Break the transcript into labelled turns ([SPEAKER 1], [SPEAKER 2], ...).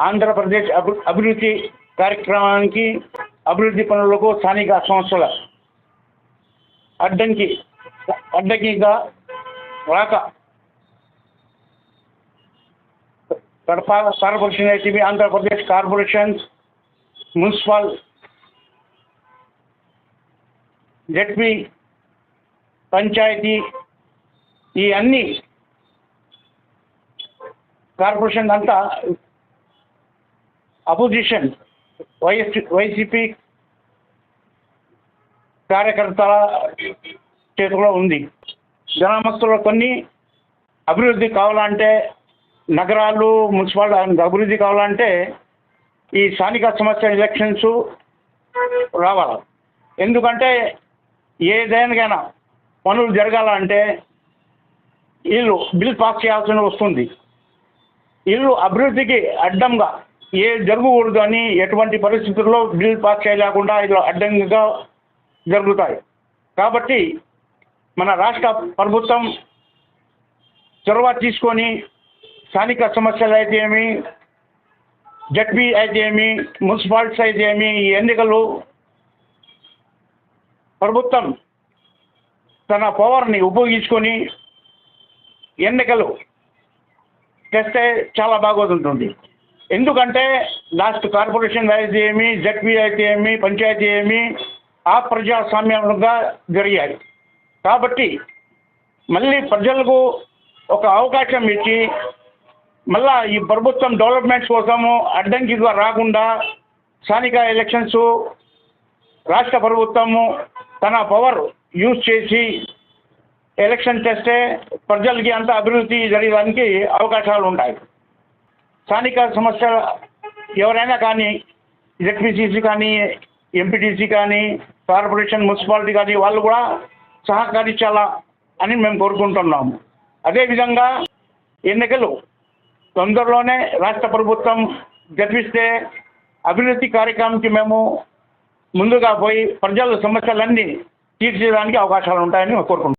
[SPEAKER 1] ఆంధ్రప్రదేశ్ అభివృద్ధి కార్యక్రమానికి అభివృద్ధి పనులకు స్థానిక సంస్థల అడ్డంకిగా రాక కడప కార్పొరేషన్ అయితే Andhra Pradesh corporation municipal ZP panchayati ఈ అన్ని కార్పొరేషన్ అంతా అపోజిషన్ వైసీపీ కార్యకర్తల చేతిలో ఉంది. గ్రామస్తులు కొన్ని అభివృద్ధి కావాలంటే నగరాలు మున్సిపాలిటీ అభివృద్ధి కావాలంటే ఈ స్థానిక సంస్థల ఎలక్షన్స్ రావాలి. ఎందుకంటే ఏదైనా పనులు జరగాలంటే వీళ్ళు బిల్ పాస్ చేయాల్సి వస్తుంది. వీళ్ళు అభివృద్ధికి అడ్డంగా జరగకూడదు అని ఎటువంటి పరిస్థితుల్లో బిల్ పాస్ చేయలేకుండా ఇది అడ్డంగా జరుగుతాయి. కాబట్టి మన రాష్ట్ర ప్రభుత్వం చొరవ తీసుకొని స్థానిక సమస్యలు అయితే ఏమి, జడ్పీ అయితే ఏమి, మున్సిపాలిటీస్ అయితే ఏమి, ఈ ఎన్నికలు ప్రభుత్వం తన పవర్ని ఉపయోగించుకొని ఎన్నికలు చేస్తే చాలా బాగుంటుంది. ఎందుకంటే లాస్ట్ కార్పొరేషన్ అయితే ఏమి, జడ్పీ అయితే ఏమి, పంచాయతీ ఏమి ఆ ప్రజాస్వామ్యంగా జరిగాయి. కాబట్టి మళ్ళీ ప్రజలకు ఒక అవకాశం ఇచ్చి మళ్ళా ఈ ప్రభుత్వం డెవలప్మెంట్స్ కోసము అడ్డంకిగా రాకుండా స్థానిక ఎలక్షన్స్ రాష్ట్ర ప్రభుత్వము తన పవర్ యూజ్ చేసి ఎలక్షన్ చేస్తే ప్రజలకి అంత అభివృద్ధి జరగడానికి అవకాశాలు ఉంటాయి. స్థానిక సమస్య ఎవరైనా కానీ జెడ్పీటీసీ కానీ, ఎంపీటీసీ కానీ, కార్పొరేషన్ మున్సిపాలిటీ కానీ వాళ్ళు కూడా సహకరించాలా అని మేము కోరుకుంటున్నాము. అదేవిధంగా ఎన్నికలు తొందరలోనే రాష్ట్ర ప్రభుత్వం జరిపిస్తే అభివృద్ధి కార్యక్రమానికి మేము ముందుగా పోయి ప్రజల సమస్యలన్నీ తీర్చేయడానికి అవకాశాలు ఉంటాయని కోరుకుంటున్నాం.